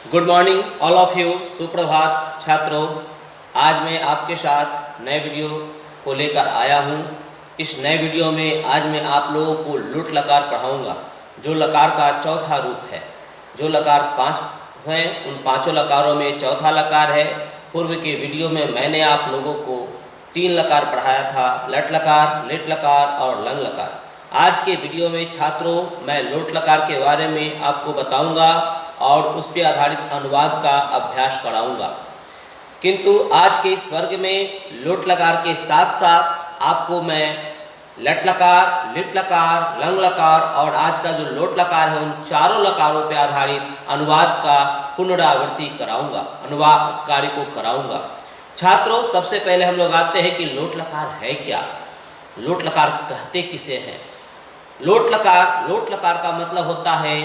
Good morning all of you. सुप्रभात छात्रों। आज मैं आपके साथ नए वीडियो को लेकर आया हूँ। इस नए वीडियो में आज मैं आप लोगों को लुट लकार पढ़ाऊँगा, जो लकार का चौथा रूप है। जो लकार 5 हैं उन पांचों लकारों में चौथा लकार है। पूर्व के वीडियो में मैंने आप लोगों को 3 लकार पढ़ाया था, लट लकार, लिट लकार और लंग लकार। आज के वीडियो में छात्रों मैं लोट लकार के बारे में आपको बताऊंगा और उस पर आधारित अनुवाद का अभ्यास कराऊंगा। किंतु आज के इस वर्ग में लोट लकार के साथ साथ आपको मैं लट लकार, लिट लकार, लंग लकार और आज का जो लोट लकार है उन चारों लकारों पर आधारित अनुवाद का पुनरावृत्ति कराऊंगा, अनुवाद कार्य को कराऊंगा। छात्रों सबसे पहले हम लोग आते हैं कि लोट लकार है क्या, लोट लकार कहते किसे हैं। लोट लकार का मतलब होता है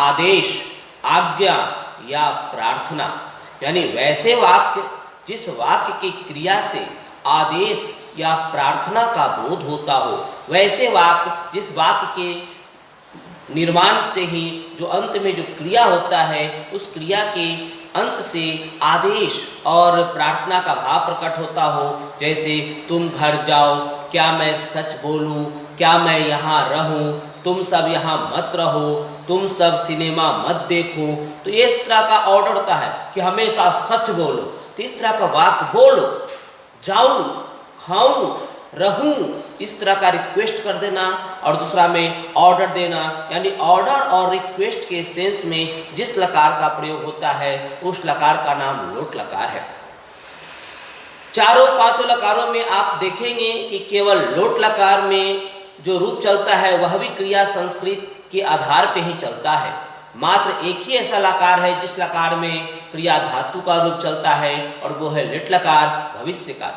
आदेश, आज्ञा या प्रार्थना। यानी वैसे वाक्य जिस वाक्य की क्रिया से आदेश या प्रार्थना का बोध होता हो, वैसे वाक्य जिस वाक्य के निर्माण से ही जो अंत में जो क्रिया होता है उस क्रिया के अंत से आदेश और प्रार्थना का भाव प्रकट होता हो। जैसे तुम घर जाओ, क्या मैं सच बोलूं, क्या मैं यहाँ रहूं, तुम सब यहाँ मत रहो, तुम सब सिनेमा मत देखो। तो इस तरह का ऑर्डर होता है कि हमेशा सच बोलो। तो इस तरह का वाक्य बोलो, जाऊं, खाऊं, रहूं, इस तरह का रिक्वेस्ट कर देना। और दूसरा में ऑर्डर देना, यानी ऑर्डर और रिक्वेस्ट के सेंस में जिस लकार का प्रयोग होता है उस लकार का नाम लोट लकार है। चारों पांचों लकारों में आप देखेंगे कि केवल लोट लकार में जो रूप चलता है वह भी क्रिया संस्कृत के आधार पे ही चलता है। मात्र एक ही ऐसा लकार है जिस लकार में क्रिया धातु का रूप चलता है और वो है लिट लकार, भविष्य काल।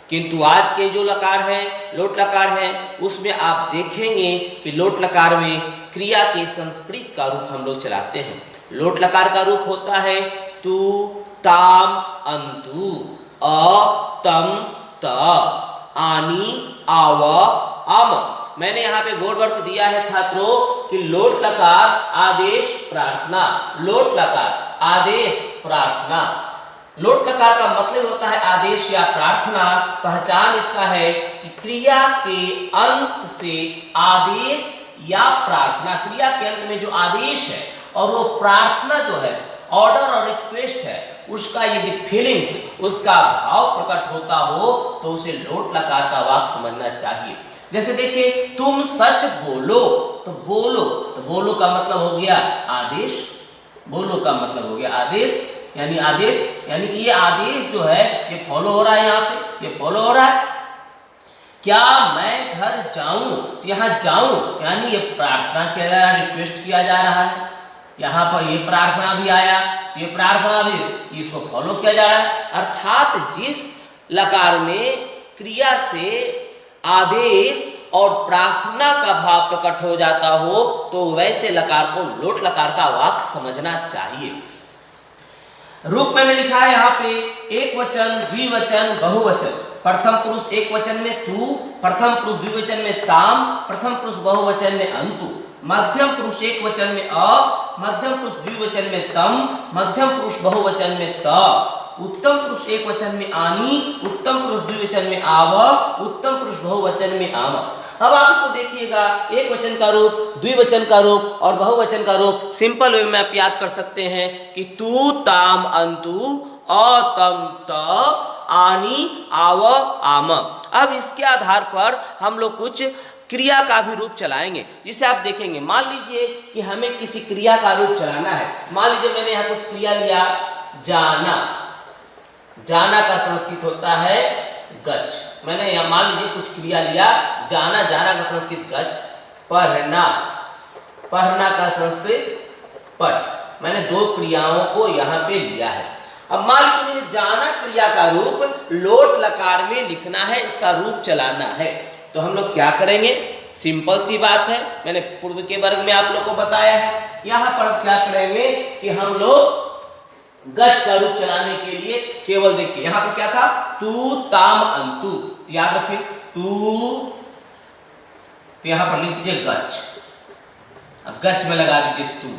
किंतु आज के जो लकार है, लोट लकार है, उसमें आप देखेंगे कि लोट लकार में क्रिया के संस्कृत का रूप हम लोग चलाते हैं। लोट लकार का रूप होता है तू, ताम, अंतु, अ, तम, त, आनी, आव, अम। मैंने यहाँ पे बोर्ड वर्क दिया है छात्रों कि लोट लकार आदेश प्रार्थना, लोट लकार आदेश प्रार्थना। लोट लकार का मतलब होता है आदेश या प्रार्थना। पहचान इसका है कि क्रिया के अंत से आदेश या प्रार्थना, क्रिया के अंत में जो आदेश है और वो प्रार्थना जो है, ऑर्डर और रिक्वेस्ट है, उसका यदि फीलिंग्स, उसका भाव प्रकट होता हो तो उसे लोट लकार का वाक्य समझना चाहिए। जैसे देखिए, तुम सच बोलो, तो बोलो का मतलब हो गया आदेश। बोलो का मतलब हो गया आदेश, यानी कि ये आदेश जो है ये फॉलो हो रहा है, यहाँ पे ये फॉलो हो रहा है। क्या मैं घर जाऊं, तो यहाँ जाऊं यानी ये प्रार्थना किया जा रहा है, रिक्वेस्ट किया जा रहा है। यहाँ पर ये प्रार्थना भी आया, ये प्रार्थना भी, इसको फॉलो किया जा रहा है। अर्थात जिस लकार में क्रिया से आदेश और प्रार्थना का भाव प्रकट हो जाता हो तो वैसे लकार को लोट लकार का वाक्य समझना चाहिए। रूप मैंने लिखा है यहाँ पे एक वचन, द्विवचन, बहुवचन। प्रथम पुरुष एक वचन में तू, प्रथम पुरुष द्विवचन में ताम, प्रथम पुरुष बहुवचन में अंतु, मध्यम पुरुष एक वचन में अ, मध्यम पुरुष द्विवचन में तम, मध्यम पुरुष बहुवचन में त, उत्तम पुरुष एक वचन में आनी, उत्तम पुरुष द्विवचन में आव, उत्तम पुरुष बहुवचन में आम। अब आप इसको देखिएगा, एक वचन का रूप, द्विवचन का रूप और बहुवचन का रूप सिंपल वे में आप याद कर सकते हैं कि तू, ताम, अंतु, अ, तम, त, आनी, आव, आम। अब इसके आधार पर हम लोग कुछ क्रिया का भी रूप चलाएंगे, जिसे आप देखेंगे। मान लीजिए कि हमें किसी क्रिया का रूप चलाना है। मान लीजिए मैंने यहाँ कुछ क्रिया लिया, जाना, जाना का संस्कृत होता है गच्छ। मैंने यहाँ मान लीजिए कुछ क्रिया लिया, जाना, जाना का संस्कृत गच्छ, पढ़ना, पढ़ना का संस्कृत पठ। मैंने 2 क्रियाओं को यहाँ पे लिया है। अब मान लीजिए मुझे जाना क्रिया का रूप लोट लकार में लिखना है, इसका रूप चलाना है, तो हम लोग क्या करेंगे? सिंपल सी बात है, मैंने पूर्व के वर्ग में आप लोग को बताया है। यहाँ पर क्या करेंगे कि हम लोग गच्छ का रूप चलाने के लिए केवल देखिए यहाँ पर क्या था, तू, ताम, अंतु। याद रखिए तू, तो यहाँ पर लिख दीजिए गच्छ, गच्छ में लगा दीजिए तू,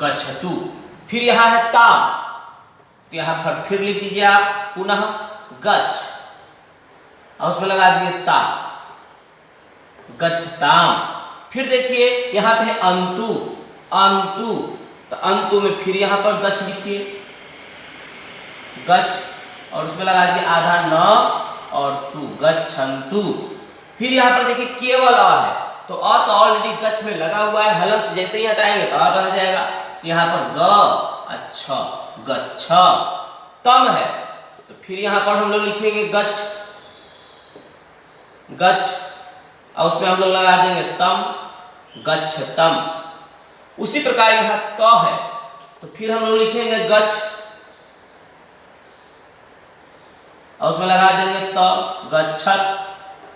गच्छतु। फिर यहां है ताम, तो यहां पर फिर लिख दीजिए आप पुनः गच्छ, और उसमें लगा दीजिए ता, गच्छताम। फिर देखिए यहां पे है अंतु, अंतु, तो अंतु में फिर यहां पर गच्छ लिखिए, गच्छ, और उसमें लगा दीजिए आधा न और तू, गच्छन्तु। फिर यहां पर देखिए केवल अ है, तो अ तो ऑलरेडी गच्छ में लगा हुआ है, हलंत जैसे ही हटाएंगे तो अ रह जाएगा, तो यहां पर ग, अच्छा, गच्छ। तम है, तो फिर यहां पर हम लोग लिखेंगे गच्छ, गच्छ, और उसमें हम लोग लगा देंगे तम, गच्छतम। उसी प्रकार यहां त है, तो फिर हम लोग लिखेंगे गच्छ, और उसमें लगा देंगे त, गच्छत।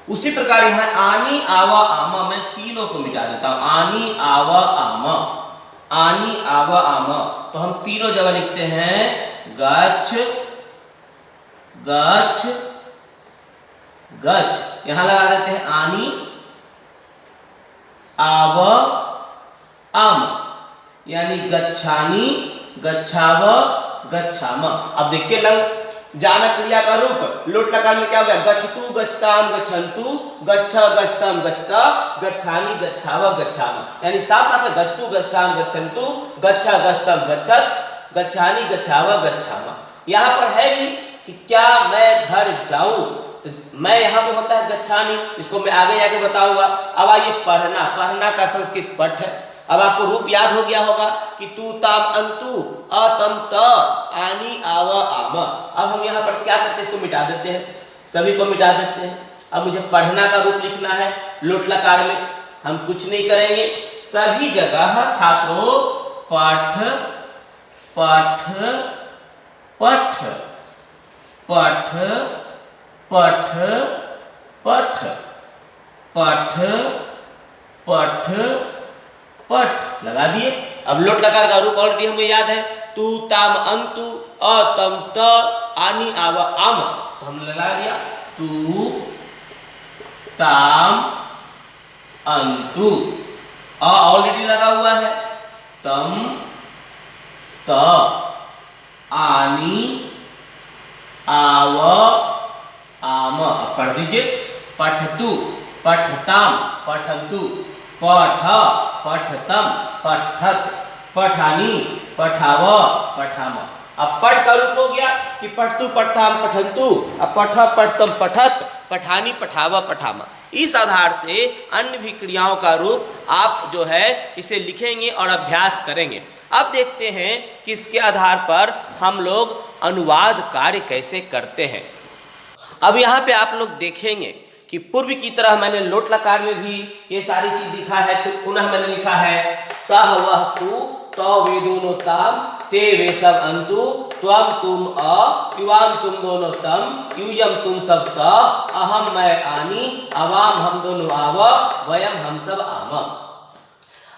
उसी प्रकार यहां आनी आव आम, मैं तीनों को मिटा देता हूं, आनी आव आम, आनी आव आम, तो हम तीनों जगह लिखते हैं गच्छ, गच्छ, गच्छ। यहां लगा देते हैं आनी आव आम, यानी गच्छानी, गच्छाव, गच्छाम। अब देखिए लंग जानक क्रिया का रूप लोट लकार में क्या हो गया, गच्छतु, गच्छताम, गच्छन्तु, गच्छ, गच्छतम, गच्छता, गच्छानी, गच्छाव, गच्छाम, यानी साफ साफ है गच्छतु, गच्छताम, गच्छन्तु, गच्छ, गच्छतम, गच्छत, गच्छानी, गच्छाव, गच्छाम। यहाँ पर है भी कि क्या मैं घर जाऊं, तो मैं यहाँ पे होता है गच्छानी, इसको मैं आगे जाके बताऊंगा। अब आइए पढ़ना, पढ़ना का संस्कृत पठ है। अब आपको रूप याद हो गया होगा कि तू ताम अंतु, अतम त, आनी आव आम। अब हम यहाँ पर क्या करते हैं, इसको मिटा देते हैं, सभी को मिटा देते हैं। अब मुझे पढ़ना का रूप लिखना है लोट लकार में, हम कुछ नहीं करेंगे, सभी जगह छात्रों पठ, पठ, पठ, पठ, पठ, पठ, पठ, पठ, पठ, लगा दिए। अब लोट लकार का रूप ऑलरेडी हमें याद है, तू ताम अंतु, अतम त, आनी आव आम, तो हमने लगा दिया तू ताम अंतु, अ ऑलरेडी लगा हुआ है, तम त, आनी आव आम। पढ़ दीजिए, पठतु, पठताम, पठन्तु, पठ, पठतम, पठत, पठानी, पठाव, पठाम। अब पठ का रूप हो गया कि पठतु, पठताम, पठन्तु, अब पठ, पठतम, पठत, पठानी, पठाव, पठाम। इस आधार से अन्य भी क्रियाओं का रूप आप जो है इसे लिखेंगे और अभ्यास करेंगे। अब देखते हैं कि इसके आधार पर हम लोग अनुवाद कार्य कैसे करते हैं। अब यहाँ पे आप लोग देखेंगे कि पूर्व की तरह मैंने लोट लकार में भी ये सारी चीज लिखा है, फिर पुनः मैंने लिखा है सह वह तू, तो वे दोनों ताम, ते वे सब अंतु, त्वम तुम अ, युवाम तुम दोनों तम, यूयम तुम सब त, अहम मैं आनी, अवाम हम दोनों आव, वयम हम सब आम।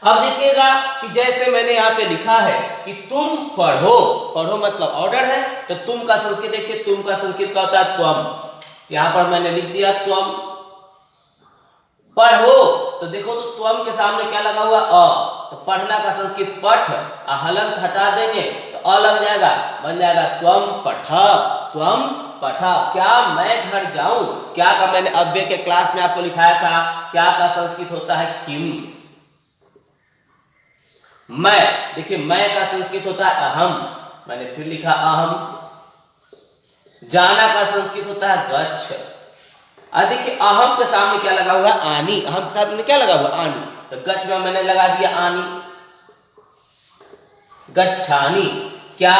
अब देखिएगा कि जैसे मैंने यहाँ पे लिखा है कि तुम पढ़ो, पढ़ो मतलब ऑर्डर है, तो तुम का संस्कृत देखिए, तुम का संस्कृत क्या होता है, त्वम। यहां पर मैंने लिख दिया त्वम। पढ़ो, तो देखो तो त्वम के सामने क्या लगा हुआ, अ, तो पढ़ना का संस्कृत पठ, हलंत हटा देंगे तो अ लग जाएगा, बन जाएगा त्वम पठ, त्वम पठ। क्या मैं घर जाऊं, क्या का मैंने अव्यय के क्लास में आपको लिखाया था, क्या का संस्कृत होता है किम। मैं, देखिए मैं का संस्कृत होता है अहम, मैंने फिर लिखा अहम। जाना का संस्कृत होता है गच्छ। देखिए अहम के सामने क्या लगा हुआ है, आनी, अहम के सामने क्या लगा हुआ, आनी, तो गच्छ में मैंने लगा दिया आनी, गच्छानी। क्या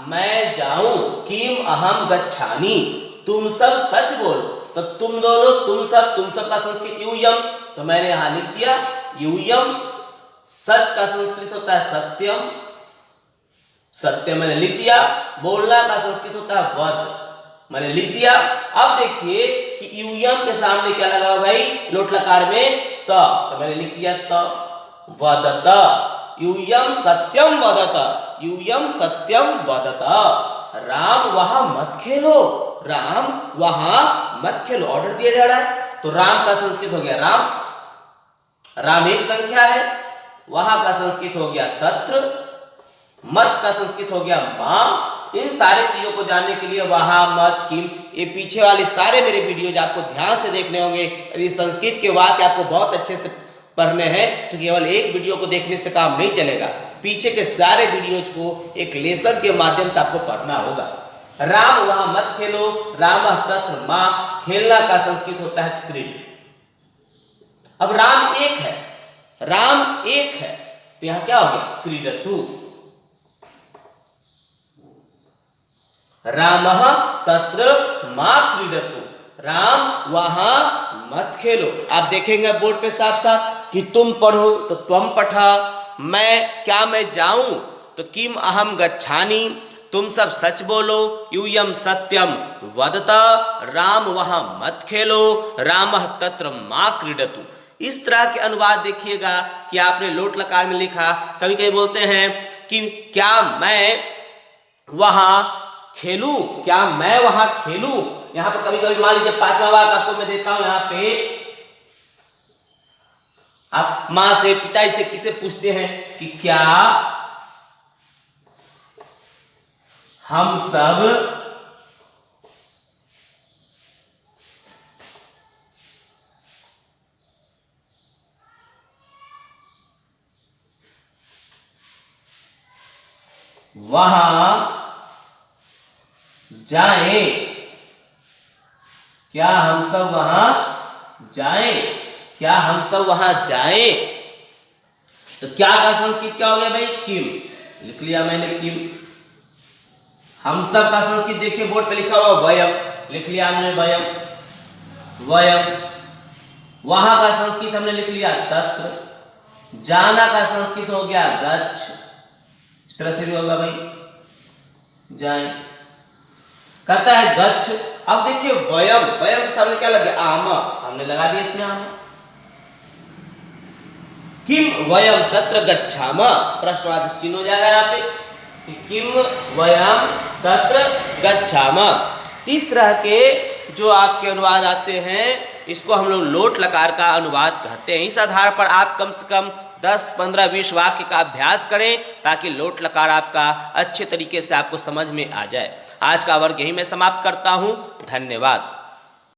मैं जाऊं, किम अहम गच्छानी, तुम सब सच बोलो, तो तुम दोनों, तुम सब का संस्कृत यूयम, तो मैंने यहां लिख दिया यूयम। सच का संस्कृत होता है सत्यम, सत्य मैंने लिख दिया। बोलना का संस्कृत होता है वद, मैंने लिख दिया। अब देखिए कि यूयम के सामने क्या लगा हुआ भाई लोट लकार में, त, तो मैंने लिख दिया त, वदत, यूयम सत्यम वदत, यूयम सत्यम वदत। राम वहां मत खेलो, राम वहां मत खेलो, ऑर्डर दिया जा रहा है, तो राम का संस्कृत हो गया राम, राम एक संख्या है, वहां का संस्कृत हो गया तत्र, मत का संस्कृत हो गया माँ। इन सारे चीजों को जानने के लिए वहां मत किम, ये पीछे वाले सारे मेरे वीडियोज आपको ध्यान से देखने होंगे। यदि संस्कृत के वाक्य आपको बहुत अच्छे से पढ़ने हैं तो केवल एक वीडियो को देखने से काम नहीं चलेगा, पीछे के सारे वीडियोज को एक लेसन के माध्यम से आपको पढ़ना होगा। राम वहां मत खेलो, राम तत्र माँ, खेलना का संस्कृत होता है क्रीड। अब राम एक है, राम एक है तो यहां क्या हो गया क्रीडतु। रामः तत्र मा क्रीडतु, राम वहां मत खेलो। आप देखेंगे बोर्ड पे साफ साफ कि तुम पढ़ो तो त्वम पठा, मैं जाऊं तो किम अहम गच्छानि, तुम सब सच बोलो यूयम सत्यम वदता, राम वहां मत खेलो, रामः तत्र मा क्रीडतु। इस तरह के अनुवाद देखिएगा कि आपने लोट लकार में लिखा। कभी कभी बोलते हैं कि क्या मैं वहां खेलूं, क्या मैं वहां खेलूं। यहां पर कभी कभी मान लीजिए पांचवा वाक्य आपको मैं देता हूं, यहां पे आप मां से पिता से किसे पूछते हैं कि क्या हम सब वहां जाएं, क्या हम सब वहां जाएं, क्या हम सब वहां जाएं। तो क्या का संस्कृत क्या हो गया भाई किम, लिख लिया मैंने किम। हम सब का संस्कृत देखिए बोर्ड पे लिखा हुआ वयम, लिख लिया हमने वयम, वयम। वहां का संस्कृत हमने लिख लिया तत्र, जाना का संस्कृत हो गया गच्छ, इस तरह से भी होगा भाई जाए। कहता है गच्छ। अब देखिए वयम, वयम के सामने क्या लग गया आम, हमने लगा दिया इसमें आम। किम वयम तत्र गच्छाम, प्रश्नवाचक चिन्ह हो जाएगा यहाँ पे, किम वयम तत्र गच्छाम। इस तरह के जो आपके अनुवाद आते हैं इसको हम लोग लोट लकार का अनुवाद कहते हैं। इस आधार पर आप कम से कम 10, 15, 20 वाक्य का अभ्यास करें ताकि लोट लकार आपका अच्छे तरीके से आपको समझ में आ जाए। आज का वर्ग यही मैं समाप्त करता हूं। धन्यवाद।